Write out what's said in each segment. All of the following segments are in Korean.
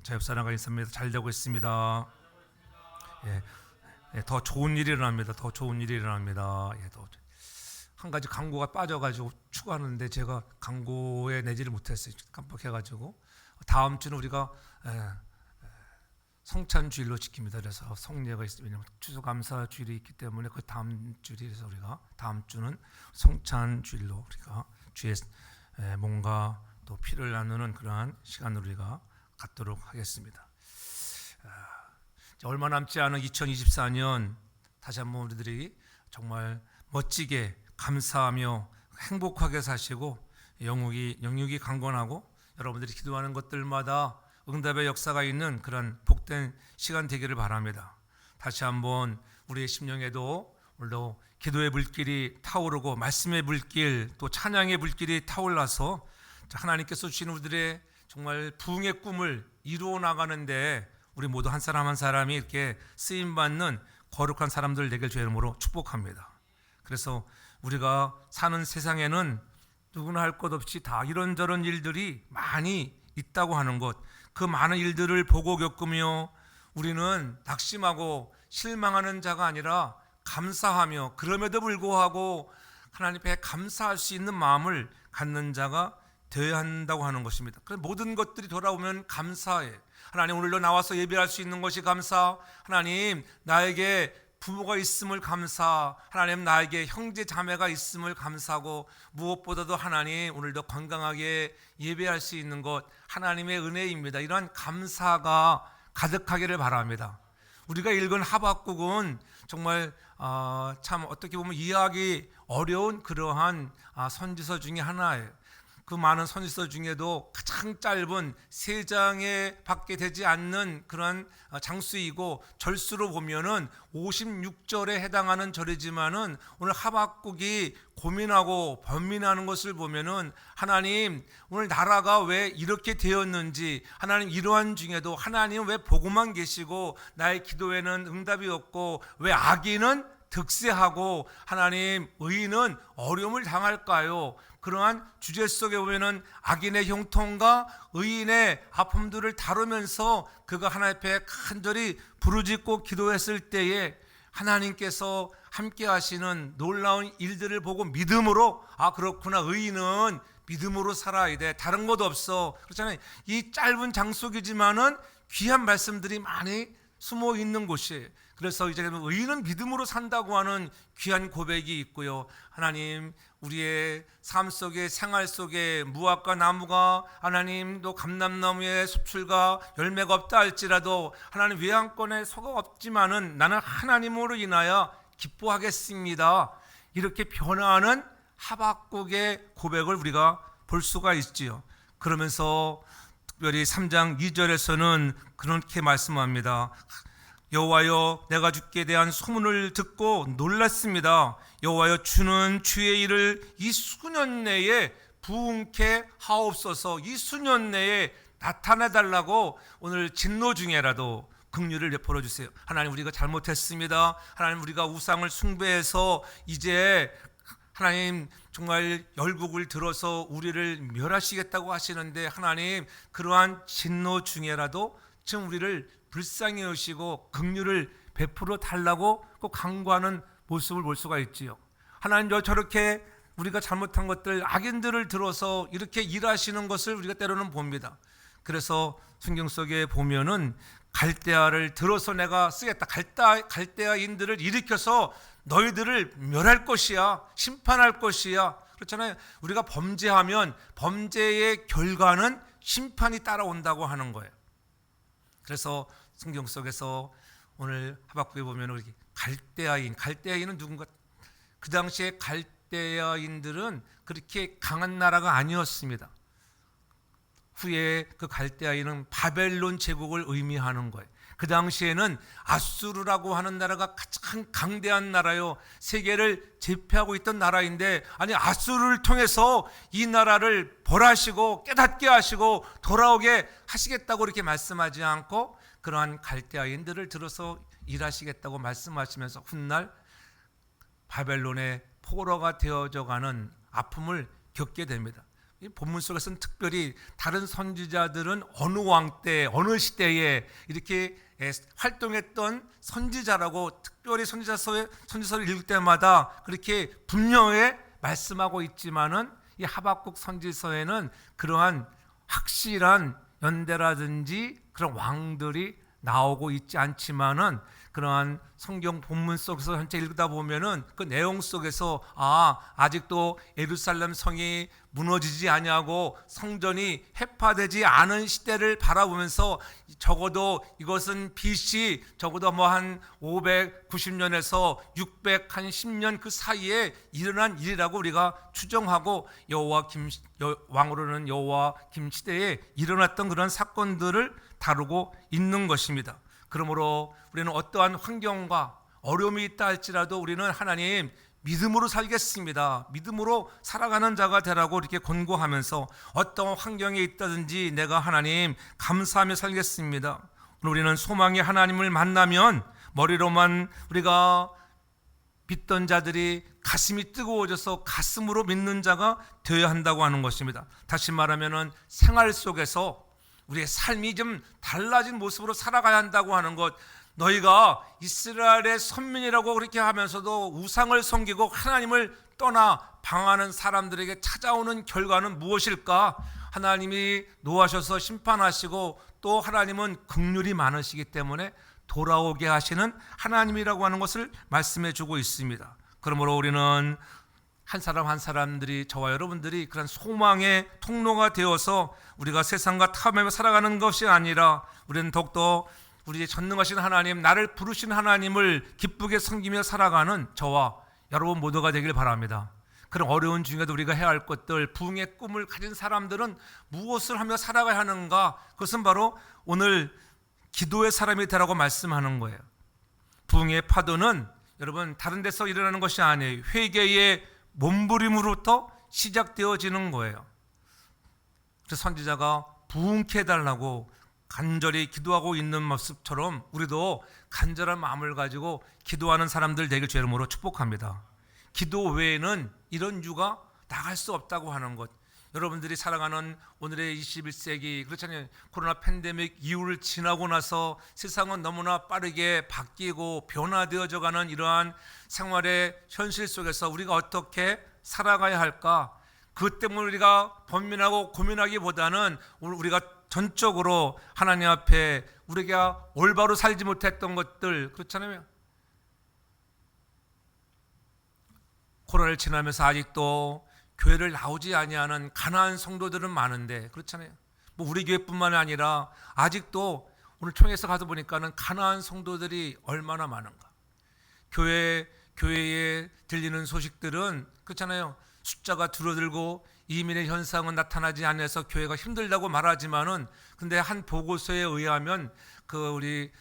제 옆사람과 있습니다. 잘 되고 있습니다. 예, 더 좋은 일이 일어납니다. 더 좋은 일이 일어납니다. 한 가지 광고가 빠져가지고 추가하는데 제가 광고에 내지를 못했어요. 깜빡해가지고 다음 주는 우리가 성찬 주일로 지킵니다. 그래서 성례가 있습니다. 왜냐하면 추수감사 주일이 있기 때문에 그 다음 주일에서 우리가 다음 주는 성찬 주일로 우리가 주의 몸과 또 피를 나누는 그러한 시간을 우리가 갖도록 하겠습니다. 얼마 남지 않은 2024년 다시 한번 우리들이 정말 멋지게 감사하며 행복하게 사시고 영육이 강건하고 여러분들이 기도하는 것들마다 응답의 역사가 있는 그런 복된 시간 되기를 바랍니다. 다시 한번 우리의 심령에도 오늘도 기도의 불길이 타오르고 말씀의 불길 또 찬양의 불길이 타올라서 하나님께서 주신 우리들의 정말 부흥의 꿈을 이루어 나가는데 우리 모두 한 사람 한 사람이 이렇게 쓰임받는 거룩한 사람들 되길 주의 이름으로 축복합니다. 그래서 우리가 사는 세상에는 누구나 할 것 없이 다 이런저런 일들이 많이 있다고 하는 것, 그 많은 일들을 보고 겪으며 우리는 낙심하고 실망하는 자가 아니라 감사하며 그럼에도 불구하고 하나님 앞에 감사할 수 있는 마음을 갖는 자가 되어야 한다고 하는 것입니다. 그래서 모든 것들이 돌아오면 감사해. 하나님, 오늘도 나와서 예배할 수 있는 것이 감사. 하나님, 나에게 부모가 있음을 감사. 하나님, 나에게 형제 자매가 있음을 감사하고 무엇보다도 하나님, 오늘도 건강하게 예배할 수 있는 것 하나님의 은혜입니다. 이러한 감사가 가득하기를 바랍니다. 우리가 읽은 하박국은 정말 참 어떻게 보면 이해하기 어려운 그러한 선지서 중에 하나예요. 그 많은 선지서 중에도 가장 짧은 3장에 밖에 되지 않는 그런 장수이고 절수로 보면은 56절에 해당하는 절이지만은 오늘 하박국이 고민하고 번민하는 것을 보면은 하나님, 오늘 나라가 왜 이렇게 되었는지, 하나님 이러한 중에도 하나님은 왜 보고만 계시고 나의 기도에는 응답이 없고 왜 악인은 득세하고 하나님 의인은 어려움을 당할까요? 그러한 주제 속에 보면은 악인의 형통과 의인의 아픔들을 다루면서 그가 하나님 앞에 간절히 부르짖고 기도했을 때에 하나님께서 함께 하시는 놀라운 일들을 보고 믿음으로 그렇구나, 의인은 믿음으로 살아야 돼, 다른 것 없어. 그렇잖아요. 이 짧은 장속이지만은 귀한 말씀들이 많이 숨어 있는 곳이에요. 그래서 이제 의인은 믿음으로 산다고 하는 귀한 고백이 있고요. 하나님, 우리의 삶 속에, 생활 속에 무화과 나무가 하나님도 감람나무의 수출과 열매가 없다 할지라도 하나님 외양권에 소가 없지만은 나는 하나님으로 인하여 기뻐하겠습니다. 이렇게 변화하는 하박국의 고백을 우리가 볼 수가 있지요. 그러면서 특별히 3장 2절에서는 그렇게 말씀합니다. 여호와여, 내가 주께 대한 소문을 듣고 놀랐습니다. 여호와여, 주는 주의 일을 이 수년 내에 부응케 하옵소서. 이 수년 내에 나타내 달라고 오늘 진노 중에라도 긍휼을 베풀어 주세요. 하나님, 우리가 잘못했습니다. 하나님, 우리가 우상을 숭배해서 이제 하나님 정말 열국을 들어서 우리를 멸하시겠다고 하시는데 하나님, 그러한 진노 중에라도 지금 우리를 불쌍히 여시고 긍휼을 베풀어 달라고 꼭 간구하는 모습을 볼 수가 있지요. 하나님, 저렇게 우리가 잘못한 것들, 악인들을 들어서 이렇게 일하시는 것을 우리가 때로는 봅니다. 그래서 성경 속에 보면은 갈대아를 들어서 내가 쓰겠다, 갈대아인들을 일으켜서 너희들을 멸할 것이야, 심판할 것이야. 그렇잖아요. 우리가 범죄하면 범죄의 결과는 심판이 따라온다고 하는 거예요. 그래서 성경 속에서 오늘 하박국에 보면 갈대아인은 누군가? 그 당시에 갈대아인들은 그렇게 강한 나라가 아니었습니다. 후에 그 갈대아인은 바벨론 제국을 의미하는 거예요. 그 당시에는 아수르라고 하는 나라가 가장 강대한 나라요, 세계를 제패하고 있던 나라인데, 아니 아수르를 통해서 이 나라를 벌하시고 깨닫게 하시고 돌아오게 하시겠다고 이렇게 말씀하지 않고 그러한 갈대아인들을 들어서 일하시겠다고 말씀하시면서 훗날 바벨론의 포로가 되어져 가는 아픔을 겪게 됩니다. 이 본문 속에서는 특별히 다른 선지자들은 어느 왕 때, 어느 시대에 이렇게 활동했던 선지자라고 특별히 선지서를 읽을 때마다 그렇게 분명히 말씀하고 있지만은 이 하박국 선지서에는 그러한 확실한 연대라든지 그런 왕들이 나오고 있지 않지만은 그러한 성경 본문 속에서 전체 읽다 보면은 그 내용 속에서 아직도 예루살렘 성이 무너지지 아니하고 성전이 해파되지 않은 시대를 바라보면서 적어도 이것은 BC 적어도 뭐 한 590년에서 610년 그 사이에 일어난 일이라고 우리가 추정하고 왕으로는 여호와김 시대에 일어났던 그런 사건들을 다루고 있는 것입니다. 그러므로 우리는 어떠한 환경과 어려움이 있다 할지라도 우리는 하나님 믿음으로 살겠습니다. 믿음으로 살아가는 자가 되라고 이렇게 권고하면서 어떤 환경에 있다든지 내가 하나님 감사하며 살겠습니다. 우리는 소망의 하나님을 만나면 머리로만 우리가 믿던 자들이 가슴이 뜨거워져서 가슴으로 믿는 자가 되어야 한다고 하는 것입니다. 다시 말하면 생활 속에서 우리의 삶이 좀 달라진 모습으로 살아가야 한다고 하는 것, 너희가 이스라엘의 선민이라고 그렇게 하면서도 우상을 섬기고 하나님을 떠나 방황하는 사람들에게 찾아오는 결과는 무엇일까? 하나님이 노하셔서 심판하시고 또 하나님은 긍휼이 많으시기 때문에 돌아오게 하시는 하나님이라고 하는 것을 말씀해 주고 있습니다. 그러므로 우리는 한 사람 한 사람들이, 저와 여러분들이 그런 소망의 통로가 되어서 우리가 세상과 타협하며 살아가는 것이 아니라 우리는 더욱더 우리의 전능하신 하나님, 나를 부르신 하나님을 기쁘게 섬기며 살아가는 저와 여러분 모두가 되길 바랍니다. 그런 어려운 중에도 우리가 해야 할 것들, 부흥의 꿈을 가진 사람들은 무엇을 하며 살아가야 하는가? 그것은 바로 오늘 기도의 사람이 되라고 말씀하는 거예요. 부흥의 파도는 여러분 다른 데서 일어나는 것이 아니에요. 회개의 몸부림으로부터 시작되어지는 거예요. 그래서 선지자가 부흥케 해달라고 간절히 기도하고 있는 모습처럼 우리도 간절한 마음을 가지고 기도하는 사람들 되길 주의 이름으로 축복합니다. 기도 외에는 이런 이유가 나갈 수 없다고 하는 것. 여러분들이 살아가는 오늘의 21세기, 그렇잖아요. 코로나 팬데믹 이후를 지나고 나서 세상은 너무나 빠르게 바뀌고 변화되어져 가는 이러한 생활의 현실 속에서 우리가 어떻게 살아가야 할까? 그것 때문에 우리가 번민하고 고민하기보다는 우리가 전적으로 하나님 앞에 우리가 올바로 살지 못했던 것들, 그렇잖아요. 코로나를 지나면서 아직도 교회를 나오지 아니하는 가난한 성도들은 많은데, 그렇잖아요. 뭐 우리 교회뿐만 아니라 아직도 오늘 총회에서 가서 보니까는 가난한 성도들이 얼마나 많은가. 교회에 들리는 소식들은 그렇잖아요. 숫자가 줄어들고 이민의 현상은 나타나지 않아서 교회가 힘들다고 말하지만은, 근데 한 보고서에 의하면 그 우리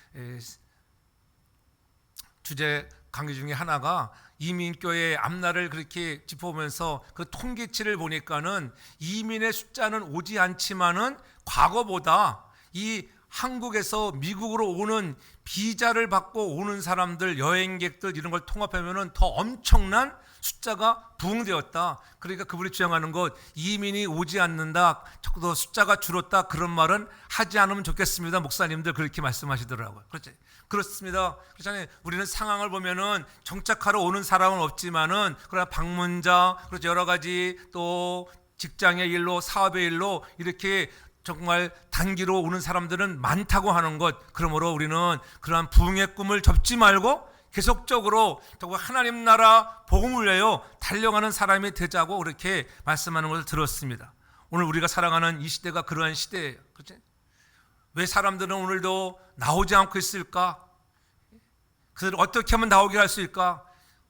주제 강의 중에 하나가 이민교회 앞날을 그렇게 짚어보면서 그 통계치를 보니까는 이민의 숫자는 오지 않지만은 과거보다 이 한국에서 미국으로 오는 비자를 받고 오는 사람들, 여행객들 이런 걸 통합하면은 더 엄청난 숫자가 부흥되었다. 그러니까 그분이 주장하는 것, 이민이 오지 않는다, 적어도 숫자가 줄었다, 그런 말은 하지 않으면 좋겠습니다. 목사님들 그렇게 말씀하시더라고요. 그렇지? 그렇습니다. 그렇잖아요. 우리는 상황을 보면은 정착하러 오는 사람은 없지만은 그러나 방문자, 그렇죠, 여러 가지 또 직장의 일로, 사업의 일로 이렇게 정말 단기로 오는 사람들은 많다고 하는 것. 그러므로 우리는 그러한 부흥의 꿈을 접지 말고 계속적으로 정말 하나님 나라 복음을 위하여 달려가는 사람이 되자고 그렇게 말씀하는 것을 들었습니다. 오늘 우리가 살아가는 이 시대가 그러한 시대예요. 그렇지? 왜 사람들은 오늘도 나오지 않고 있을까? 그들을 어떻게 하면 나오게 할 수 있을까?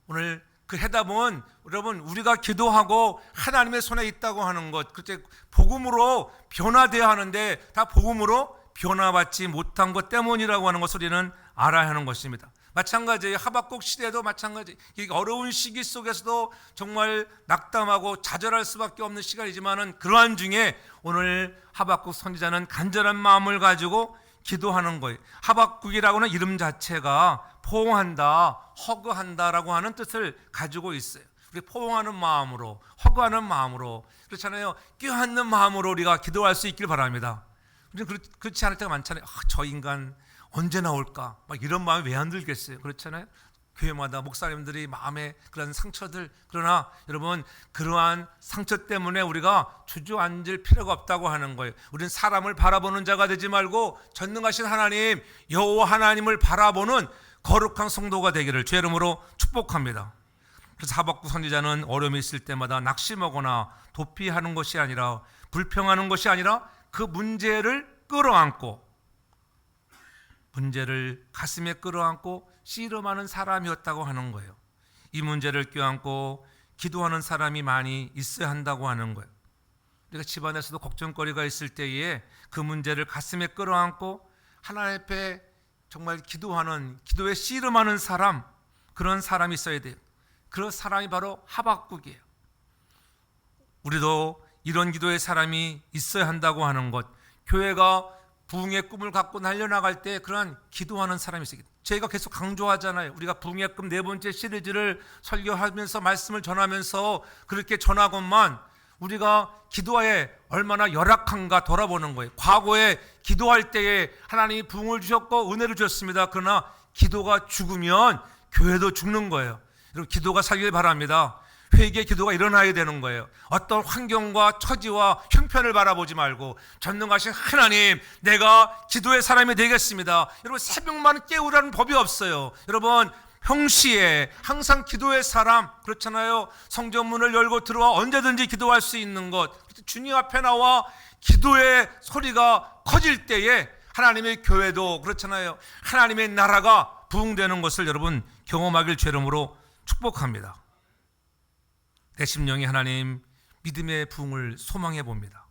오늘 그 해답은 여러분 우리가 기도하고 하나님의 손에 있다고 하는 것. 그렇지? 복음으로 변화되어야 하는데 다 복음으로 변화받지 못한 것 때문이라고 하는 것을 우리는 알아야 하는 것입니다. 마찬가지예요. 하박국 시대도 마찬가지. 이 어려운 시기 속에서도 정말 낙담하고 좌절할 수밖에 없는 시간이지만은 그러한 중에 오늘 하박국 선지자는 간절한 마음을 가지고 기도하는 거예요. 하박국이라고는 이름 자체가 포옹한다, 허그한다라고 하는 뜻을 가지고 있어요. 우리 포옹하는 마음으로, 허구하는 마음으로, 그렇잖아요. 껴안는 마음으로 우리가 기도할 수 있길 바랍니다. 우리는 그렇지 않을 때가 많잖아요. 저 인간 언제 나올까? 막 이런 마음이 왜 안 들겠어요? 그렇잖아요. 교회마다 목사님들이 마음에 그런 상처들, 그러나 여러분 그러한 상처 때문에 우리가 주저앉을 필요가 없다고 하는 거예요. 우리는 사람을 바라보는 자가 되지 말고 전능하신 하나님 여호와 하나님을 바라보는 거룩한 성도가 되기를 주의 이름으로 축복합니다. 그래서 하박국 선지자는 어려움이 있을 때마다 낙심하거나 도피하는 것이 아니라, 불평하는 것이 아니라 그 문제를 끌어안고, 문제를 가슴에 끌어안고 씨름하는 사람이었다고 하는 거예요. 이 문제를 껴안고 기도하는 사람이 많이 있어야 한다고 하는 거예요. 우리가 집안에서도 걱정거리가 있을 때에 그 문제를 가슴에 끌어안고 하나님 앞에 정말 기도하는, 기도에 씨름하는 사람, 그런 사람이 있어야 돼요. 그런 사람이 바로 하박국이에요. 우리도 이런 기도의 사람이 있어야 한다고 하는 것, 교회가 부흥의 꿈을 갖고 날려나갈 때 그런 기도하는 사람이 있어요. 저희가 계속 강조하잖아요. 우리가 부흥의 꿈 4번째 시리즈를 설교하면서 말씀을 전하면서 그렇게 전하건만 우리가 기도에 얼마나 열악한가 돌아보는 거예요. 과거에 기도할 때에 하나님이 부흥을 주셨고 은혜를 주셨습니다. 그러나 기도가 죽으면 교회도 죽는 거예요. 여러분 기도가 살길 바랍니다. 회개의 기도가 일어나야 되는 거예요. 어떤 환경과 처지와 형편을 바라보지 말고 전능하신 하나님, 내가 기도의 사람이 되겠습니다. 여러분 새벽만 깨우라는 법이 없어요. 여러분 평시에 항상 기도의 사람, 그렇잖아요. 성전문을 열고 들어와 언제든지 기도할 수 있는 것, 주님 앞에 나와 기도의 소리가 커질 때에 하나님의 교회도 그렇잖아요. 하나님의 나라가 부흥되는 것을 여러분 경험하길 주의 이름으로 축복합니다. 내 심령이 하나님 믿음의 부흥을 소망해 봅니다.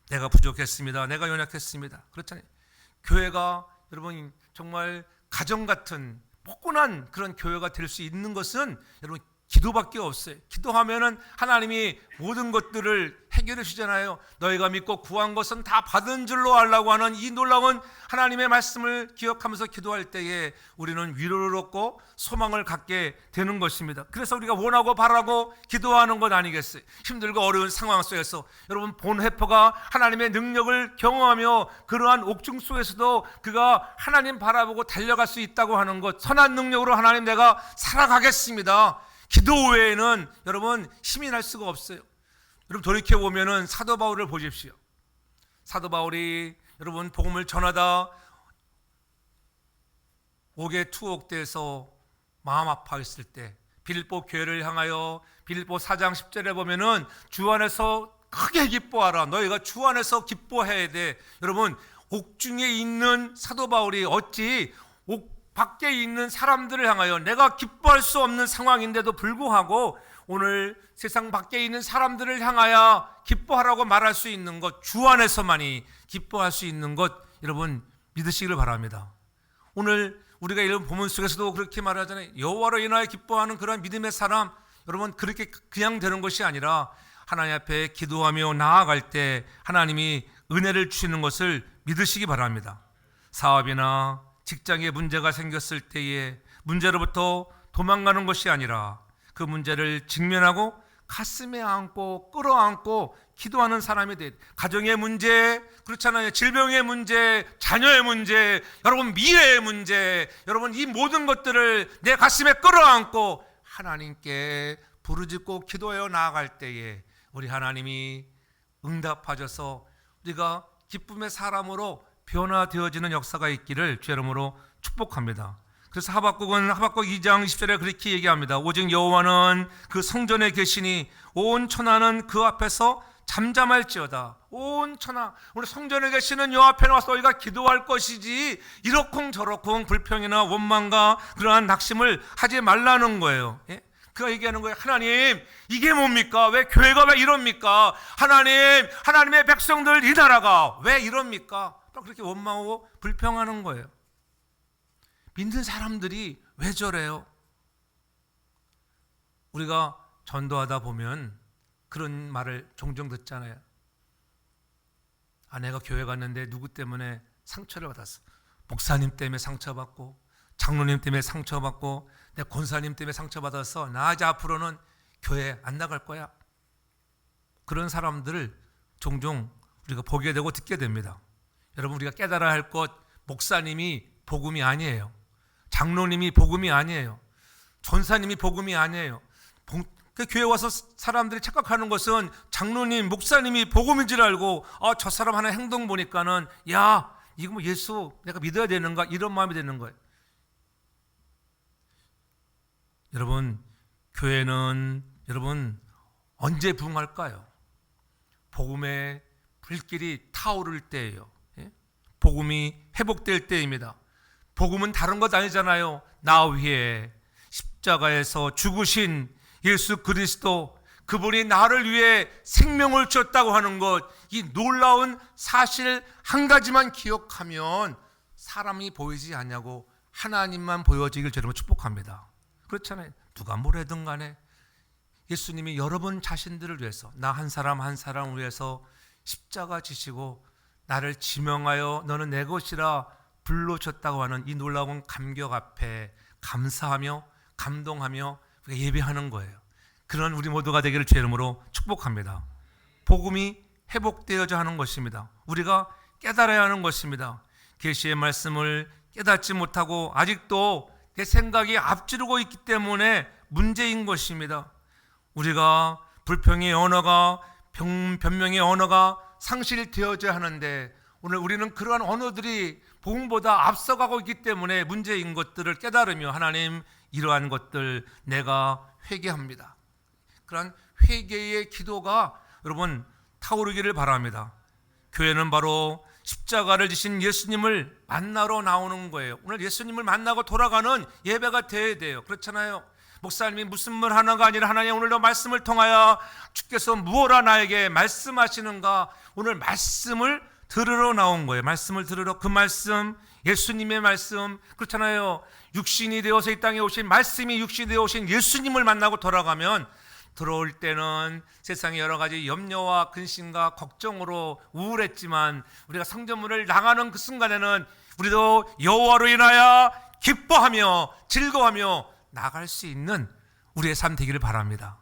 내가 부족했습니다. 내가 연약했습니다. 그렇잖아요. 교회가 여러분 정말 가정 같은 포근한 그런 교회가 될 수 있는 것은 여러분 기도밖에 없어요. 기도하면은 하나님이 모든 것들을 해결해 주잖아요. 너희가 믿고 구한 것은 다 받은 줄로 알라고 하는 이 놀라운 하나님의 말씀을 기억하면서 기도할 때에 우리는 위로를 얻고 소망을 갖게 되는 것입니다. 그래서 우리가 원하고 바라고 기도하는 것 아니겠어요? 힘들고 어려운 상황 속에서 여러분 본해퍼가 하나님의 능력을 경험하며 그러한 옥중 속에서도 그가 하나님 바라보고 달려갈 수 있다고 하는 것, 선한 능력으로 하나님 내가 살아가겠습니다. 기도 외에는 여러분 힘이 날 수가 없어요. 여러분 돌이켜보면은 사도 바울을 보십시오. 사도 바울이 여러분 복음을 전하다 옥에 투옥돼서 마음 아파했을 때 빌립보 교회를 향하여 빌립보 4장 10절에 보면은 주 안에서 크게 기뻐하라. 너희가 주 안에서 기뻐해야 돼. 여러분 옥중에 있는 사도 바울이 어찌 옥 밖에 있는 사람들을 향하여, 내가 기뻐할 수 없는 상황인데도 불구하고 오늘 세상 밖에 있는 사람들을 향하여 기뻐하라고 말할 수 있는 것, 주 안에서만이 기뻐할 수 있는 것, 여러분 믿으시기를 바랍니다. 오늘 우리가 이런 본문 속에서도 그렇게 말하잖아요. 여호와로 인하여 기뻐하는 그런 믿음의 사람, 여러분 그렇게 그냥 되는 것이 아니라 하나님 앞에 기도하며 나아갈 때 하나님이 은혜를 주시는 것을 믿으시기 바랍니다. 사업이나 직장에 문제가 생겼을 때에 문제로부터 도망가는 것이 아니라 그 문제를 직면하고 가슴에 안고 끌어안고 기도하는 사람이 돼. 가정의 문제, 그렇잖아요. 질병의 문제, 자녀의 문제, 여러분 미래의 문제, 여러분 이 모든 것들을 내 가슴에 끌어안고 하나님께 부르짖고 기도하여 나아갈 때에 우리 하나님이 응답하셔서 우리가 기쁨의 사람으로 변화되어지는 역사가 있기를 주의 이름으로 축복합니다. 그래서 하박국은 하박국 2장 10절에 그렇게 얘기합니다. 오직 여호와는 그 성전에 계시니 온 천하는 그 앞에서 잠잠할지어다. 온 천하, 우리 성전에 계시는 여호와 앞에 나와서 너희가 기도할 것이지 이러쿵 저러쿵 불평이나 원망과 그러한 낙심을 하지 말라는 거예요. 예? 그가 얘기하는 거예요. 하나님 이게 뭡니까? 왜 교회가 왜 이럽니까? 하나님, 하나님의 백성들 이 나라가 왜 이럽니까? 그렇게 원망하고 불평하는 거예요. 믿는 사람들이 왜 저래요? 우리가 전도하다 보면 그런 말을 종종 듣잖아요. 내가 교회 갔는데 누구 때문에 상처를 받았어. 목사님 때문에 상처받고 장로님 때문에 상처받고 내 권사님 때문에 상처받아서 나 이제 앞으로는 교회 안 나갈 거야? 그런 사람들을 종종 우리가 보게 되고 듣게 됩니다. 여러분, 우리가 깨달아야 할 것, 목사님이 복음이 아니에요. 장로님이 복음이 아니에요. 전사님이 복음이 아니에요. 그 교회 와서 사람들이 착각하는 것은 장로님, 목사님이 복음인 줄 알고 저 사람 하는 행동 보니까는 야, 이거 뭐 예수 내가 믿어야 되는가, 이런 마음이 되는 거예요. 여러분, 교회는 여러분 언제 부흥할까요? 복음의 불길이 타오를 때예요. 복음이 회복될 때입니다. 복음은 다른 것 아니잖아요. 나 위해 십자가에서 죽으신 예수 그리스도, 그분이 나를 위해 생명을 줬다고 하는 것, 이 놀라운 사실 한 가지만 기억하면 사람이 보이지 않냐고 하나님만 보여지길 저는 축복합니다. 그렇잖아요. 누가 뭐래든 간에 예수님이 여러분 자신들을 위해서, 나 한 사람 한 사람을 위해서 십자가 지시고 나를 지명하여 너는 내 것이라 불러줬다고 하는 이 놀라운 감격 앞에 감사하며 감동하며 예배하는 거예요. 그런 우리 모두가 되기를 주의 이름으로 축복합니다. 복음이 회복되어야 하는 것입니다. 우리가 깨달아야 하는 것입니다. 계시의 말씀을 깨닫지 못하고 아직도 내 생각이 앞지르고 있기 때문에 문제인 것입니다. 우리가 불평의 언어가, 변명의 언어가 상실되어져야 하는데 오늘 우리는 그러한 언어들이 복음보다 앞서가고 있기 때문에 문제인 것들을 깨달으며 하나님, 이러한 것들 내가 회개합니다. 그러한 회개의 기도가 여러분 타오르기를 바랍니다. 교회는 바로 십자가를 지신 예수님을 만나러 나오는 거예요. 오늘 예수님을 만나고 돌아가는 예배가 되어야 돼요. 그렇잖아요. 목사님이 무슨 말 하나가 아니라 하나님 오늘도 말씀을 통하여 주께서 무엇라 나에게 말씀하시는가, 오늘 말씀을 들으러 나온 거예요. 말씀을 들으러, 그 말씀, 예수님의 말씀, 그렇잖아요. 육신이 되어서 이 땅에 오신 말씀이 육신이 되어 오신 예수님을 만나고 돌아가면 들어올 때는 세상의 여러 가지 염려와 근심과 걱정으로 우울했지만 우리가 성전문을 나가는 그 순간에는 우리도 여호와로 인하여 기뻐하며 즐거워하며 나갈 수 있는 우리의 삶 되기를 바랍니다.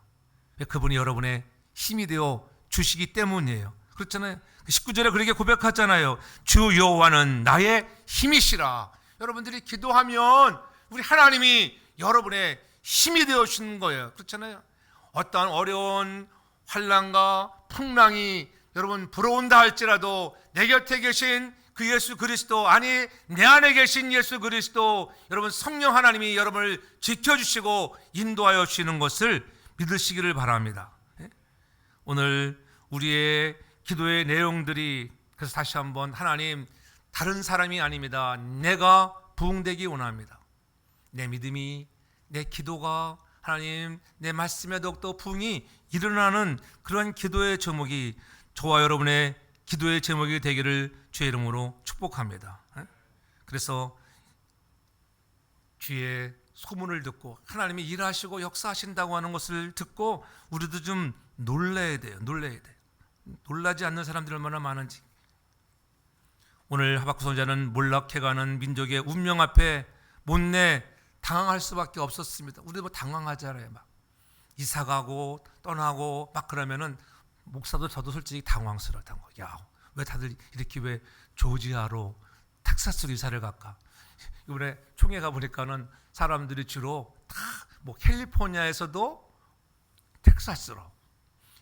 그분이 여러분의 힘이 되어 주시기 때문이에요. 그렇잖아요. 19절에 그렇게 고백하잖아요. 주 여호와는 나의 힘이시라. 여러분들이 기도하면 우리 하나님이 여러분의 힘이 되어 주시는 거예요. 그렇잖아요. 어떠한 어려운 환난과 풍랑이 여러분 불어온다 할지라도 내 곁에 계신 그 예수 그리스도, 아니 내 안에 계신 예수 그리스도, 여러분 성령 하나님이 여러분을 지켜주시고 인도하여 주시는 것을 믿으시기를 바랍니다. 오늘 우리의 기도의 내용들이, 그래서 다시 한번 하나님, 다른 사람이 아닙니다. 내가 부흥되기 원합니다. 내 믿음이, 내 기도가 하나님, 내 말씀에 더욱더 부흥이 일어나는 그런 기도의 제목이 저와 여러분의 기도의 제목이 되기를 주의 이름으로 축복합니다. 그래서 주의 소문을 듣고 하나님이 일하시고 역사하신다고 하는 것을 듣고 우리도 좀 놀라야 돼요. 놀라야 돼요. 놀라지 않는 사람들이 얼마나 많은지. 오늘 하박국 선지자는 몰락해가는 민족의 운명 앞에 못내 당황할 수밖에 없었습니다. 우리도 뭐 당황하잖아요. 막 이사가고 떠나고 막 그러면은 목사도 저도 솔직히 당황스러웠던 거예요. 야, 왜 다들 이렇게 왜 조지아로 텍사스로 이사를 갈까? 이번에 총회 가 보니까는 사람들이 주로 다 뭐 캘리포니아에서도 텍사스로,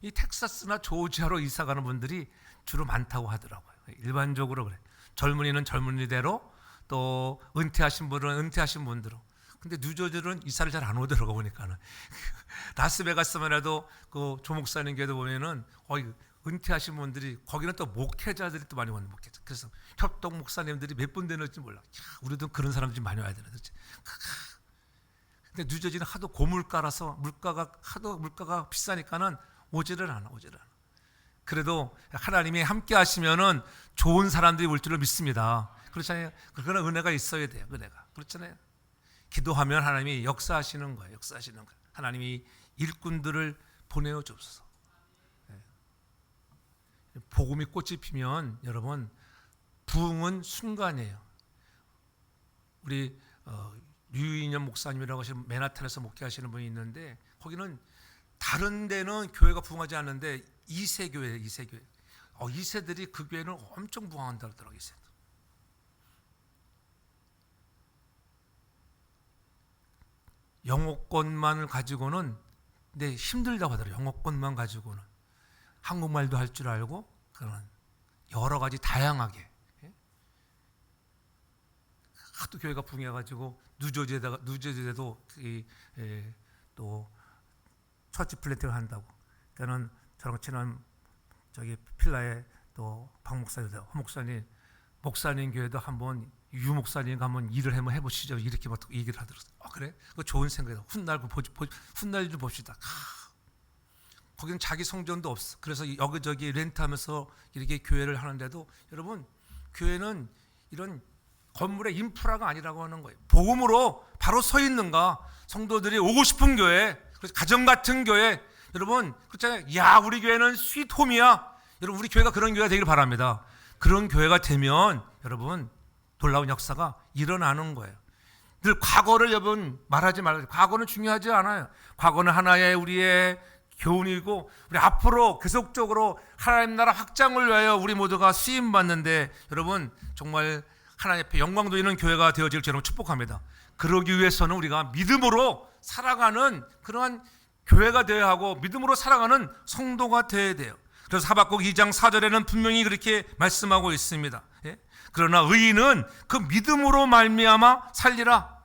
이 텍사스나 조지아로 이사 가는 분들이 주로 많다고 하더라고요. 일반적으로 그래. 젊은이는 젊은이대로, 또 은퇴하신 분은 은퇴하신 분대로. 근데 뉴저지는 이사를 잘 안 오더라고 보니까는. 라스베가스만 해도 그 조목사님 교회도 보면은 은퇴하신 분들이, 거기는 또 목회자들이 또 많이 오는 목회자. 그래서 협동 목사님들이 몇 분 되는지 몰라. 야, 우리도 그런 사람들이 많이 와야 되는데. 근데 뉴저지는 하도 고물가라서 물가가 비싸니까는 오지를 않아. 그래도 하나님이 함께 하시면은 좋은 사람들이 올 줄을 믿습니다. 그렇잖아요. 그런 은혜가 있어야 돼요. 은혜가. 그렇잖아요. 기도하면 하나님이 역사하시는 거예요. 하나님이 일꾼들을 보내어 주옵소서. 복음이 꽃이 피면 여러분 부흥은 순간이에요. 우리 류인현 목사님이라고 하시는 맨하탄에서 목회하시는 분이 있는데 거기는 다른 데는 교회가 부흥하지 않는데 2세 교회, 2세 교회. 2세들이 그 교회는 엄청 부흥한다 그러더라고요. 2세. 영어권만을 가지고는 힘들다고 하더라고요. 영어권만 가지고는 한국말도 할 줄 알고 그런 여러 가지 다양하게 하도 교회가 부흥해가지고 뉴저지에도 또 처치 플랜팅을 한다고. 그러니까는 저랑 친한 저기 필라에 또 박 목사님도 허 목사님 교회도 한번 유 목사님과 한번 일을 한번 해보시죠. 이렇게 막 얘기를 하더라고요. 그래? 그거 좋은 생각이다. 훗날 좀 봅시다. 거기는 자기 성전도 없어. 그래서 여기저기 렌트하면서 이렇게 교회를 하는데도 여러분 교회는 이런 건물의 인프라가 아니라고 하는 거예요. 복음으로 바로 서 있는가? 성도들이 오고 싶은 교회, 가정 같은 교회. 여러분 그렇잖아요. 야 우리 교회는 스윗홈이야. 여러분 우리 교회가 그런 교회가 되길 바랍니다. 그런 교회가 되면 여러분 놀라운 역사가 일어나는 거예요. 늘 과거를 여러분 말하지 말아요. 과거는 중요하지 않아요. 과거는 하나의 우리의 교훈이고 우리 앞으로 계속적으로 하나님 나라 확장을 위하여 우리 모두가 쓰임 받는데 여러분 정말 하나님 앞에 영광 돌리는 교회가 되어질 여러분 축복합니다. 그러기 위해서는 우리가 믿음으로 살아가는 그러한 교회가 되어야 하고 믿음으로 살아가는 성도가 되어야 돼요. 그래서 하박국 2장 4절에는 분명히 그렇게 말씀하고 있습니다. 그러나 의인은 그 믿음으로 말미암아 살리라.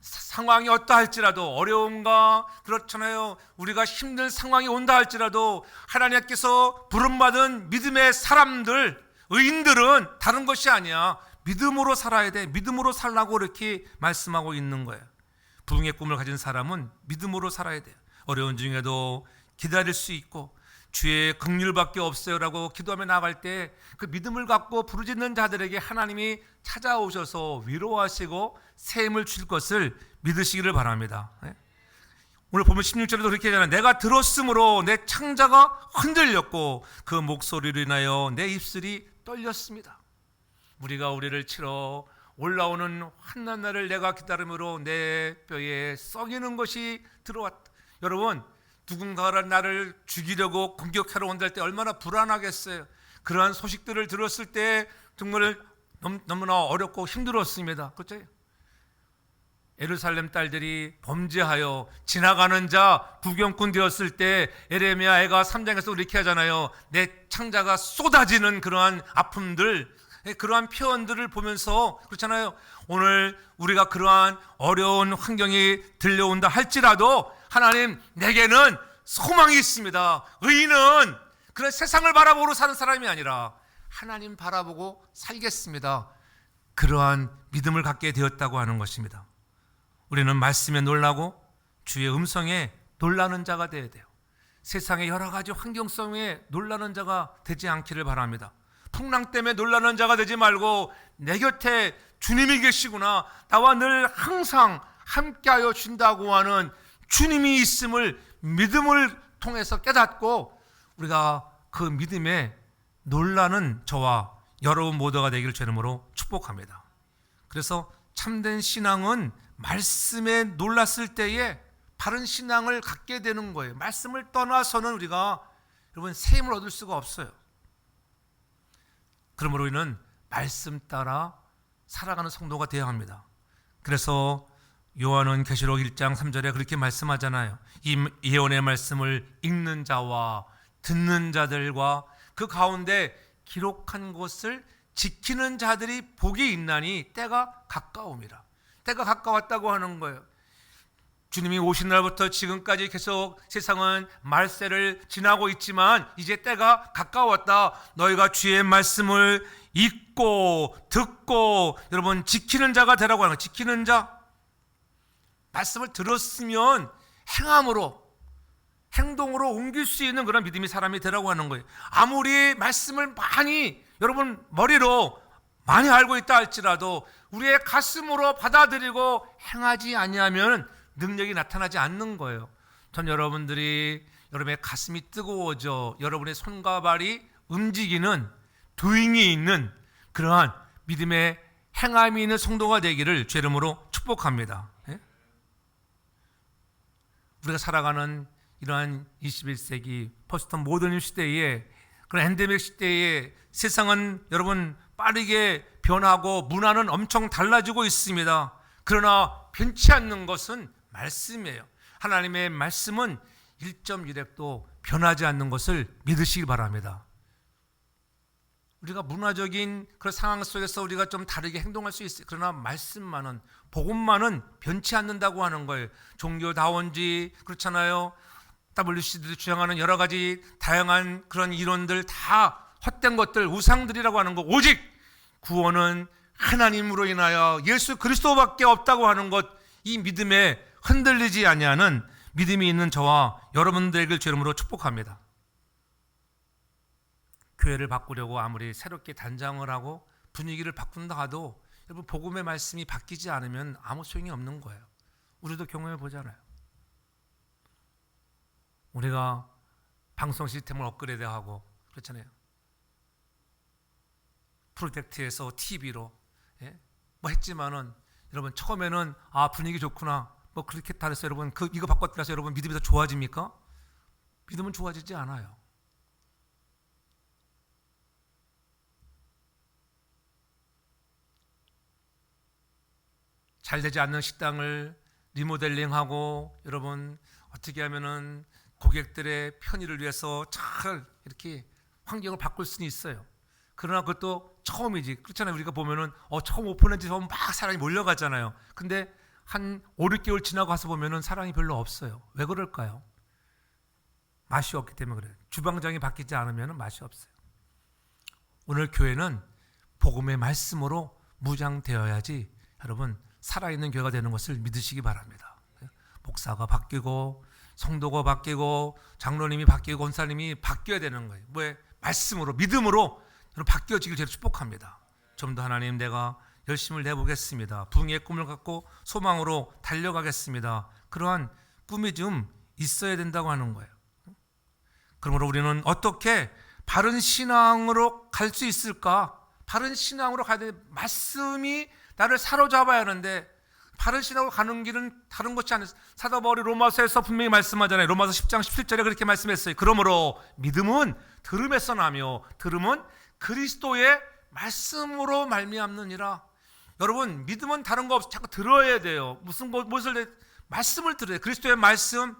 상황이 어떠할지라도 어려움과 그렇잖아요. 우리가 힘든 상황이 온다 할지라도 하나님께서 부름받은 믿음의 사람들, 의인들은 다른 것이 아니야. 믿음으로 살아야 돼. 믿음으로 살라고 이렇게 말씀하고 있는 거예요. 부흥의 꿈을 가진 사람은 믿음으로 살아야 돼요. 어려운 중에도 기다릴 수 있고 주의 긍휼밖에 없어요라고 기도하며 나아갈 때 그 믿음을 갖고 부르짖는 자들에게 하나님이 찾아오셔서 위로하시고 새 힘을 줄 것을 믿으시기를 바랍니다. 오늘 보면 16절에도 그렇게 하잖아요. 내가 들었으므로 내 창자가 흔들렸고 그 목소리로 인하여 내 입술이 떨렸습니다. 우리가 우리를 치러 올라오는 환난 날을 내가 기다림으로 내 뼈에 썩이는 것이 들어왔다. 여러분 누군가가 나를 죽이려고 공격하러 온다 할 때 얼마나 불안하겠어요. 그러한 소식들을 들었을 때 정말 너무나 어렵고 힘들었습니다. 그렇죠? 예루살렘 딸들이 범죄하여 지나가는 자 구경꾼 되었을 때 에레미야 애가 3장에서 이렇게 하잖아요. 내 창자가 쏟아지는 그러한 아픔들, 그러한 표현들을 보면서 그렇잖아요. 오늘 우리가 그러한 어려운 환경이 들려온다 할지라도 하나님 내게는 소망이 있습니다. 의인은 그런 세상을 바라보고 사는 사람이 아니라 하나님 바라보고 살겠습니다. 그러한 믿음을 갖게 되었다고 하는 것입니다. 우리는 말씀에 놀라고 주의 음성에 놀라는 자가 되어야 돼요. 세상의 여러 가지 환경성에 놀라는 자가 되지 않기를 바랍니다. 풍랑 때문에 놀라는 자가 되지 말고 내 곁에 주님이 계시구나, 나와 늘 항상 함께하여 준다고 하는 주님이 있음을 믿음을 통해서 깨닫고 우리가 그 믿음에 놀라는 저와 여러분 모두가 되기를 주의 이름으로 축복합니다. 그래서 참된 신앙은 말씀에 놀랐을 때에 바른 신앙을 갖게 되는 거예요. 말씀을 떠나서는 우리가 여러분 새 힘을 얻을 수가 없어요. 그러므로 우리는 말씀 따라 살아가는 성도가 되어야 합니다. 그래서 요한은 계시록 1장 3절에 그렇게 말씀하잖아요. 이 예언의 말씀을 읽는 자와 듣는 자들과 그 가운데 기록한 것을 지키는 자들이 복이 있나니 때가 가까움이라. 때가 가까웠다고 하는 거예요. 주님이 오신 날부터 지금까지 계속 세상은 말세를 지나고 있지만 이제 때가 가까웠다. 너희가 주의 말씀을 읽고 듣고 여러분 지키는 자가 되라고 하는 거예요. 지키는 자. 말씀을 들었으면 행함으로 행동으로 옮길 수 있는 그런 믿음이 사람이 되라고 하는 거예요. 아무리 말씀을 많이 여러분 머리로 많이 알고 있다 할지라도 우리의 가슴으로 받아들이고 행하지 아니하면 능력이 나타나지 않는 거예요. 전 여러분들이 여러분의 가슴이 뜨거워져 여러분의 손과 발이 움직이는 도잉이 있는 그러한 믿음의 행함이 있는 성도가 되기를 주의 이름으로 축복합니다. 우리가 살아가는 이러한 21세기 포스트 모더니 시대에, 그런 엔데믹 시대에 세상은 여러분 빠르게 변하고 문화는 엄청 달라지고 있습니다. 그러나 변치 않는 것은 말씀이에요. 하나님의 말씀은 1.1핵도 변하지 않는 것을 믿으시기 바랍니다. 우리가 문화적인 그런 상황 속에서 우리가 좀 다르게 행동할 수 있어요. 그러나 말씀만은, 복음만은 변치 않는다고 하는 거예요. 종교다원지 그렇잖아요. WC들이 주장하는 여러 가지 다양한 그런 이론들 다 헛된 것들, 우상들이라고 하는 거, 오직 구원은 하나님으로 인하여 예수 그리스도밖에 없다고 하는 것, 이 믿음에 흔들리지 아니하는 믿음이 있는 저와 여러분들에게 주름으로 축복합니다. 교회를 바꾸려고 아무리 새롭게 단장을 하고 분위기를 바꾼다 하도 여러분 복음의 말씀이 바뀌지 않으면 아무 소용이 없는 거예요. 우리도 경험해 보잖아요. 우리가 방송 시스템을 업그레이드하고 그렇잖아요. 프로젝트에서 TV로 뭐 했지만은 여러분 처음에는 분위기 좋구나 뭐 그렇게 다 해서 여러분 이거 바꿨다 해서 여러분 믿음이 더 좋아집니까? 믿음은 좋아지지 않아요. 잘 되지 않는 식당을 리모델링하고 여러분 어떻게 하면은 고객들의 편의를 위해서 잘 이렇게 환경을 바꿀 수는 있어요. 그러나 그것도 처음이지. 그렇잖아요. 우리가 보면은 처음 오픈한 지 막 사람이 몰려가잖아요. 근데 한 5, 6개월 지나고 가서 보면은 사람이 별로 없어요. 왜 그럴까요? 맛이 없기 때문에 그래요. 주방장이 바뀌지 않으면 맛이 없어요. 오늘 교회는 복음의 말씀으로 무장되어야지 여러분 살아있는 교회가 되는 것을 믿으시기 바랍니다. 목사가 바뀌고 성도가 바뀌고 장로님이 바뀌고 권사님이 바뀌어야 되는 거예요. 왜? 말씀으로, 믿음으로 바뀌어지길 제가 축복합니다. 좀 더 하나님 내가 열심을 내보겠습니다. 부흥의 꿈을 갖고 소망으로 달려가겠습니다. 그러한 꿈이 좀 있어야 된다고 하는 거예요. 그러므로 우리는 어떻게 바른 신앙으로 갈 수 있을까? 바른 신앙으로 가야 돼. 말씀이 나를 사로잡아야 하는데 바른 신앙으로 가는 길은 다른 것이 아니에요. 사도 바울이 로마서에서 분명히 말씀하잖아요. 로마서 10장 17절에 그렇게 말씀했어요. 그러므로 믿음은 들음에서 나며 들음은 그리스도의 말씀으로 말미암느니라. 여러분 믿음은 다른 거 없이 자꾸 들어야 돼요. 말씀을 들어야 돼요. 그리스도의 말씀.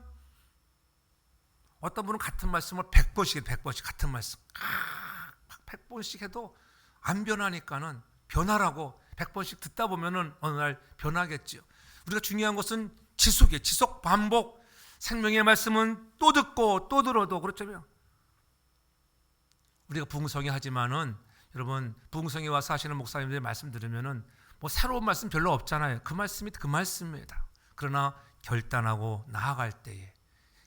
어떤 분은 같은 말씀을 100번씩 같은 말씀 100번씩 해도 안 변하니까는 변하라고 100번씩 듣다 보면은 어느 날 변하겠죠. 우리가 중요한 것은 지속이에요. 지속 반복. 생명의 말씀은 또 듣고 또 들어도 그렇죠. 우리가 부흥성회 하지만은 여러분 부흥성회 와서 하시는 목사님들의 말씀 들으면은 뭐 새로운 말씀 별로 없잖아요. 그 말씀이 그 말씀입니다. 그러나 결단하고 나아갈 때에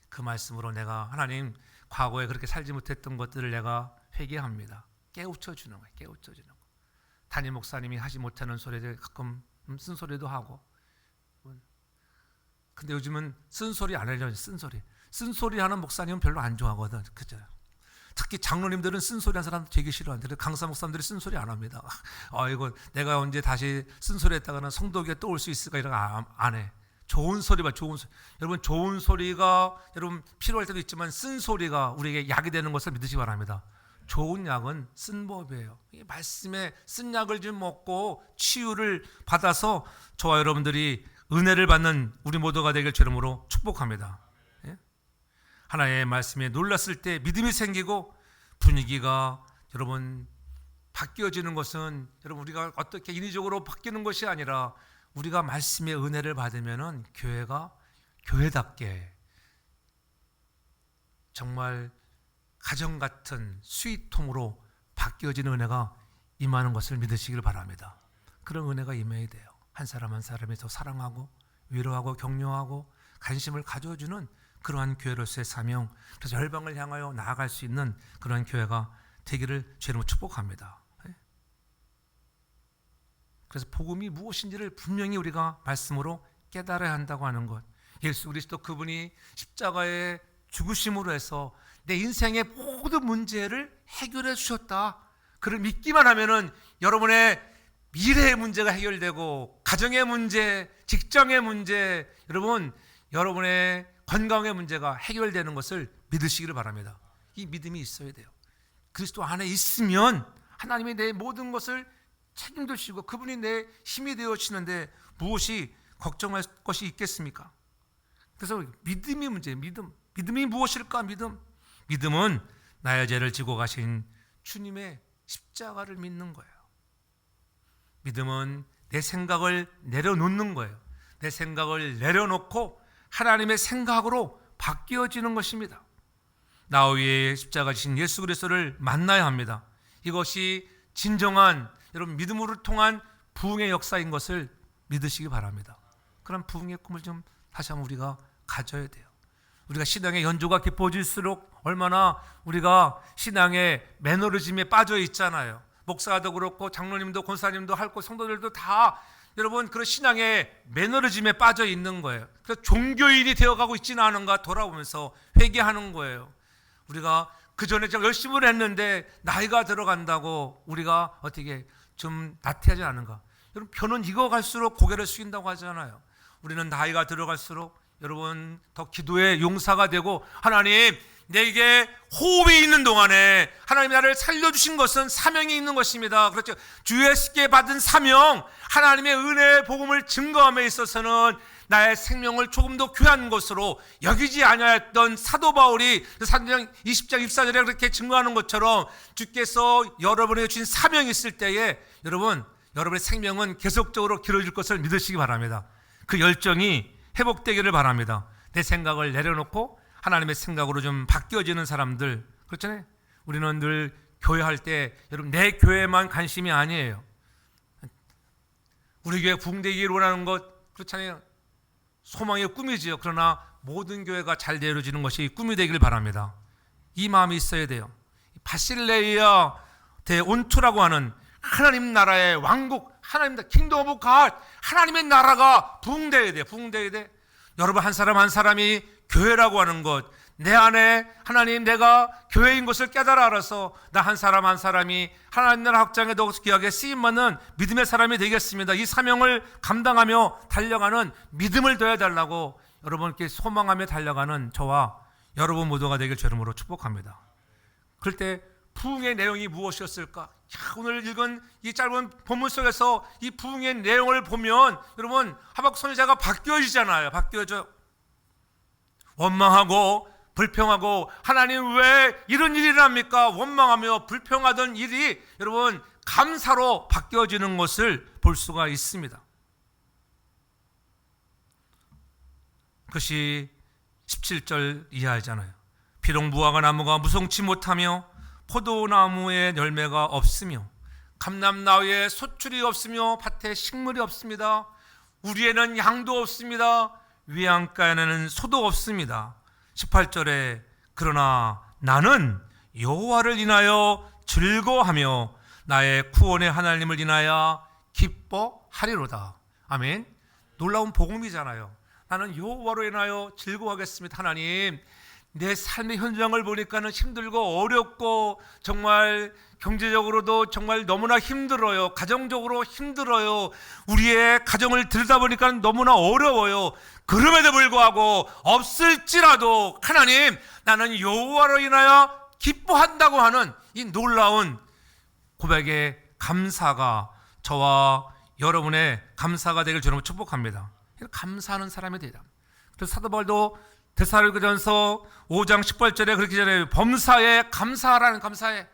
그 말씀으로 내가 하나님 과거에 그렇게 살지 못했던 것들을 내가 회개합니다. 깨우쳐 주는 거예요. 깨우쳐 주는 거. 담임 목사님이 하지 못하는 소리들 가끔 쓴소리도 하고. 근데 요즘은 쓴소리 안 하려고 쓴소리 하는 목사님은 별로 안 좋아하거든. 그죠? 특히 장로님들은 쓴소리 하는 사람 되게 싫어하는데 강사 목사님들이 쓴소리 안 합니다. 이거 내가 언제 다시 쓴소리 했다가는 성도교에 또 올 수 있을까 이런 거 안 해. 좋은 소리 봐, 좋은 소리. 여러분 좋은 소리가 여러분 필요할 때도 있지만 쓴소리가 우리에게 약이 되는 것을 믿으시기 바랍니다. 좋은 약은 쓴 법이에요. 말씀에 쓴 약을 좀 먹고 치유를 받아서 저와 여러분들이 은혜를 받는 우리 모두가 되길 주름으로 축복합니다. 하나의 말씀에 놀랐을 때 믿음이 생기고 분위기가 여러분 바뀌어지는 것은 여러분 우리가 어떻게 인위적으로 바뀌는 것이 아니라 우리가 말씀의 은혜를 받으면은 교회가 교회답게 정말 가정 같은 스위트홈으로 바뀌어지는 은혜가 임하는 것을 믿으시길 바랍니다. 그런 은혜가 임해야 돼요. 한 사람 한 사람이 더 사랑하고 위로하고 격려하고 관심을 가져주는 그러한 교회로서의 사명, 그래서 열방을 향하여 나아갈 수 있는 그러한 교회가 되기를 주님으로 축복합니다. 그래서 복음이 무엇인지를 분명히 우리가 말씀으로 깨달아야 한다고 하는 것. 예수 그리스도 그분이 십자가의 죽으심으로 해서 내 인생의 모든 문제를 해결해 주셨다. 그를 믿기만 하면은 여러분의 미래의 문제가 해결되고 가정의 문제, 직장의 문제, 여러분의 건강의 문제가 해결되는 것을 믿으시기를 바랍니다. 이 믿음이 있어야 돼요. 그리스도 안에 있으면 하나님이 내 모든 것을 책임지시고 그분이 내 힘이 되어주시는데 무엇이 걱정할 것이 있겠습니까? 그래서 믿음이 문제예요. 믿음이 무엇일까? 믿음은 나의 죄를 지고 가신 주님의 십자가를 믿는 거예요. 믿음은 내 생각을 내려놓는 거예요. 내 생각을 내려놓고 하나님의 생각으로 바뀌어지는 것입니다. 나 위에 십자가 지신 예수 그리스도를 만나야 합니다. 이것이 진정한 여러분 믿음으로 통한 부흥의 역사인 것을 믿으시기 바랍니다. 그런 부흥의 꿈을 좀 다시 한번 우리가 가져야 돼요. 우리가 신앙의 연조가 깊어질수록 얼마나 우리가 신앙의 매너리즘에 빠져 있잖아요. 목사도 그렇고 장로님도 권사님도 할고 성도들도 다 여러분 그런 신앙의 매너리즘에 빠져 있는 거예요. 그래서 종교인이 되어가고 있지는 않은가 돌아보면서 회개하는 거예요. 우리가 그 전에 좀 열심히 했는데 나이가 들어간다고 우리가 어떻게 좀 나태하지 않은가. 여러분 표는 익어갈수록 고개를 숙인다고 하잖아요. 우리는 나이가 들어갈수록 여러분 더 기도의 용사가 되고 하나님 내게 호흡이 있는 동안에 하나님이 나를 살려주신 것은 사명이 있는 것입니다. 그렇죠. 주 예수께 받은 사명, 하나님의 은혜의 복음을 증거함에 있어서는 나의 생명을 조금 더 귀한 것으로 여기지 아니하였던 사도 바울이 사도행 20장 24절에 그렇게 증거하는 것처럼 주께서 여러분에게 주신 사명이 있을 때에 여러분의 생명은 계속적으로 길어질 것을 믿으시기 바랍니다. 그 열정이 회복되기를 바랍니다. 내 생각을 내려놓고 하나님의 생각으로 좀 바뀌어지는 사람들 그렇잖아요. 우리는 늘 교회할 때 여러분 내 교회만 관심이 아니에요. 우리 교회 부흥되기를 원하는 것 그렇잖아요. 소망의 꿈이지요. 그러나 모든 교회가 잘 이루어지는 것이 꿈이 되기를 바랍니다. 이 마음이 있어야 돼요. 바실레이아 대온투라고 하는 하나님 나라의 왕국, 하나님 킹덤 오브 갓, 하나님의 나라가 부흥되어야 돼. 부흥되어야 돼. 여러분 한 사람 한 사람이 교회라고 하는 것, 내 안에 하나님 내가 교회인 것을 깨달아 알아서 나 한 사람 한 사람이 하나님 나라 확장에 더욱 귀하게 쓰임받는 믿음의 사람이 되겠습니다. 이 사명을 감당하며 달려가는 믿음을 더해 달라고 여러분께 소망하며 달려가는 저와 여러분 모두가 되길 주름으로 축복합니다. 그럴 때 부흥의 내용이 무엇이었을까? 오늘 읽은 이 짧은 본문 속에서 이 부흥의 내용을 보면 여러분 하박국 선지자가 바뀌어지잖아요. 바뀌어져. 원망하고 불평하고 하나님 왜 이런 일이 일어납니까? 원망하며 불평하던 일이 여러분 감사로 바뀌어지는 것을 볼 수가 있습니다. 그것이 17절 이하이잖아요. 비록 무화과 나무가 무성치 못하며 포도나무에 열매가 없으며 감람나무에 소출이 없으며 밭에 식물이 없습니다. 우리에는 양도 없습니다. 위안가에는 소도 없습니다. 18절에 그러나 나는 여호와를 인하여 즐거워하며 나의 구원의 하나님을 인하여 기뻐하리로다. 아멘. 놀라운 복음이잖아요. 나는 여호와로 인하여 즐거워하겠습니다. 하나님 내 삶의 현장을 보니까는 힘들고 어렵고 정말 경제적으로도 정말 너무나 힘들어요. 가정적으로 힘들어요. 우리의 가정을 들여다보니까 너무나 어려워요. 그럼에도 불구하고 없을지라도 하나님 나는 여호와로 인하여 기뻐한다고 하는 이 놀라운 고백의 감사가 저와 여러분의 감사가 되길 주님으로 축복합니다. 감사하는 사람이 되다. 그래서 사도 바울도 데살로니가전서 5장 18절에 그렇게 전해요. 범사에 감사하라는 감사해.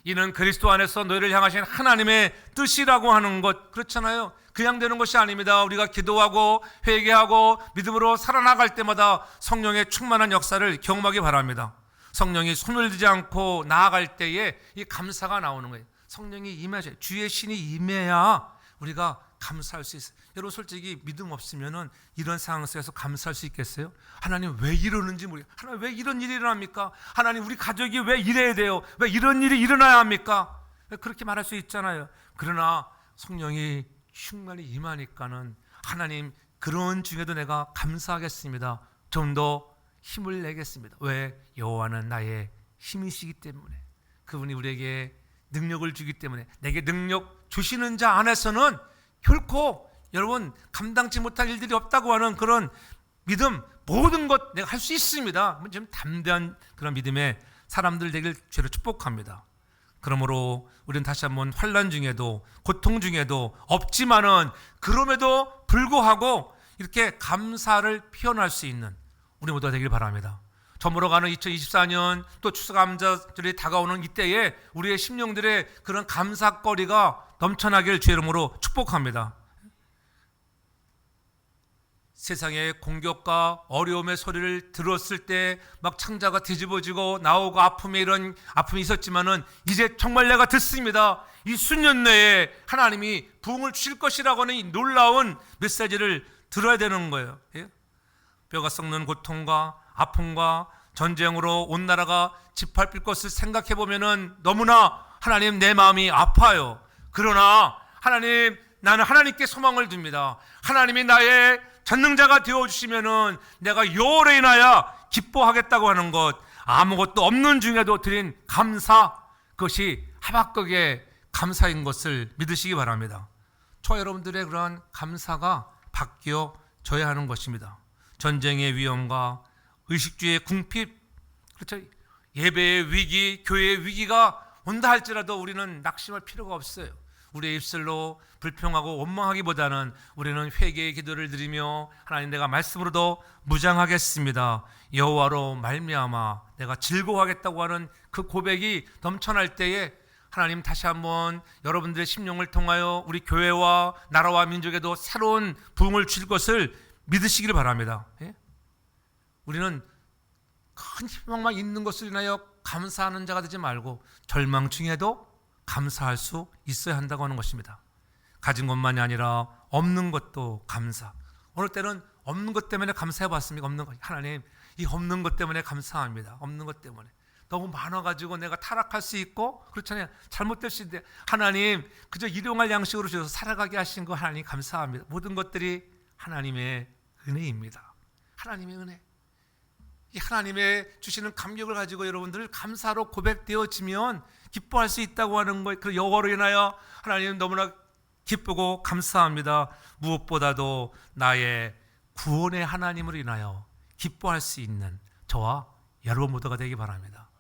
이는 그리스도 안에서 너희를 향하신 하나님의 뜻이라고 하는 것 그렇잖아요. 그냥 되는 것이 아닙니다. 우리가 기도하고 회개하고 믿음으로 살아나갈 때마다 성령의 충만한 역사를 경험하기 바랍니다. 성령이 손을 들지 않고 나아갈 때에 이 감사가 나오는 거예요. 성령이 임하셔야 주의 신이 임해야 우리가 감사할 수 있어요. 여러분 솔직히 믿음 없으면은 이런 상황 속에서 감사할 수 있겠어요? 하나님 왜 이러는지 모르겠어요. 하나님 왜 이런 일이 일어납니까? 하나님 우리 가족이 왜 이래야 돼요? 왜 이런 일이 일어나야 합니까? 그렇게 말할 수 있잖아요. 그러나 성령이 충만히 임하니까는 하나님 그런 중에도 내가 감사하겠습니다. 좀 더 힘을 내겠습니다. 왜? 여호와는 나의 힘이시기 때문에 그분이 우리에게 능력을 주기 때문에 내게 능력 주시는 자 안에서는 결코 여러분 감당치 못할 일들이 없다고 하는 그런 믿음, 모든 것 내가 할 수 있습니다. 좀 담대한 그런 믿음의 사람들 되길 주로 축복합니다. 그러므로 우리는 다시 한번 환난 중에도 고통 중에도 없지만은 그럼에도 불구하고 이렇게 감사를 표현할 수 있는 우리 모두가 되길 바랍니다. 저물어가는 2024년 또 추수감사절이 다가오는 이때에 우리의 심령들의 그런 감사거리가 넘쳐나길 주의 이름으로 축복합니다. 세상의 공격과 어려움의 소리를 들었을 때 막 창자가 뒤집어지고 나오고 이런 아픔이 있었지만은 이제 정말 내가 듣습니다. 이 수년 내에 하나님이 부흥을 주실 것이라고 하는 이 놀라운 메시지를 들어야 되는 거예요. 뼈가 썩는 고통과 아픔과 전쟁으로 온 나라가 짓밟힐 것을 생각해 보면은 너무나 하나님 내 마음이 아파요. 그러나 하나님, 나는 하나님께 소망을 둡니다. 하나님이 나의 전능자가 되어주시면은 내가 여호와로 인하여 기뻐하겠다고 하는 것, 아무것도 없는 중에도 드린 감사, 그것이 하박국의 감사인 것을 믿으시기 바랍니다. 저 여러분들의 그러한 감사가 바뀌어져야 하는 것입니다. 전쟁의 위험과 의식주의 궁핍, 그렇죠? 예배의 위기, 교회의 위기가 온다 할지라도 우리는 낙심할 필요가 없어요. 우리의 입술로 불평하고 원망하기보다는 우리는 회개의 기도를 드리며 하나님, 내가 말씀으로도 무장하겠습니다. 여호와로 말미암아 내가 즐거워하겠다고 하는 그 고백이 넘쳐날 때에 하나님 다시 한번 여러분들의 심령을 통하여 우리 교회와 나라와 민족에도 새로운 부흥을 주실 것을 믿으시기를 바랍니다. 우리는 큰 희망만 있는 것을 인하여 감사하는 자가 되지 말고 절망 중에도 감사할 수 있어야 한다고 하는 것입니다. 가진 것만이 아니라 없는 것도 감사. 어느 때는 없는 것 때문에 감사해 봤습니까? 없는 것. 하나님, 이 없는 것 때문에 감사합니다. 없는 것 때문에. 너무 많아가지고 내가 타락할 수 있고, 그렇잖아요. 잘못될 수 있는데 하나님, 그저 일용할 양식으로 주셔서 살아가게 하신 거 하나님 감사합니다. 모든 것들이 하나님의 은혜입니다. 하나님의 은혜. 이 하나님의 주시는 감격을 가지고 여러분들 감사로 고백되어지면 기뻐할 수 있다고 하는 것, 그 여호와로 인하여 하나님 너무나 기쁘고 감사합니다. 무엇보다도 나의 구원의 하나님으로 인하여 기뻐할 수 있는 저와 여러분 모두가 되기 바랍니다.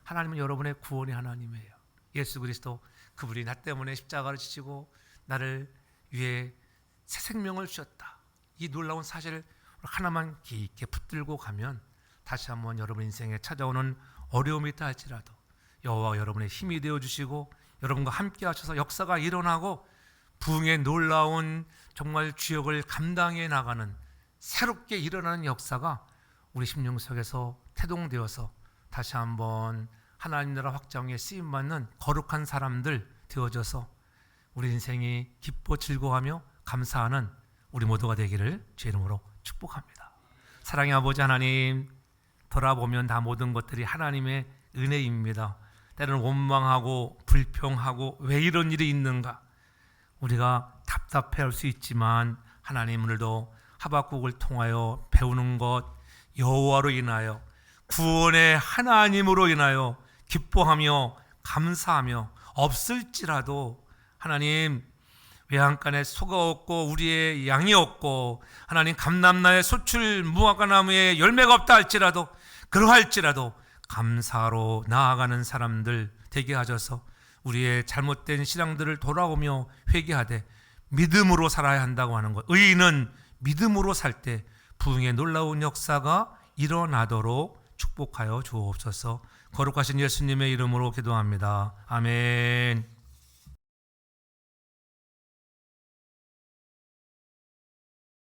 하나님은 여러분의 구원의 하나님이에요. 예수 그리스도, 그분이 나 때문에 십자가를 지시고 나를 위해 새 생명을 주셨다. 이 놀라운 사실을 하나만 깊게 붙들고 가면 다시 한번 여러분 인생에 찾아오는 어려움이 있다 할지라도 여호와가 여러분의 힘이 되어주시고 여러분과 함께 하셔서 역사가 일어나고 부흥의 놀라운 정말 주역을 감당해 나가는 새롭게 일어나는 역사가 우리 심령 속에서 태동되어서 다시 한번 하나님 나라 확장에 쓰임받는 거룩한 사람들 되어져서 우리 인생이 기뻐 즐거워하며 감사하는 우리 모두가 되기를 주의 이름으로 축복합니다. 사랑의 아버지 하나님, 돌아보면 다 모든 것들이 하나님의 은혜입니다. 때로는 원망하고 불평하고 왜 이런 일이 있는가 우리가 답답해할 수 있지만 하나님, 오늘도 하박국을 통하여 배우는 것, 여호와로 인하여 구원의 하나님으로 인하여 기뻐하며 감사하며 없을지라도 하나님, 외양간에 소가 없고 우리의 양이 없고 하나님, 감람나의 소출 무화과나무에 열매가 없다 할지라도 그러할지라도 감사로 나아가는 사람들 되게 하셔서 우리의 잘못된 신앙들을 돌아오며 회개하되 믿음으로 살아야 한다고 하는 것. 의인은 믿음으로 살 때 부흥의 놀라운 역사가 일어나도록 축복하여 주옵소서. 거룩하신 예수님의 이름으로 기도합니다. 아멘.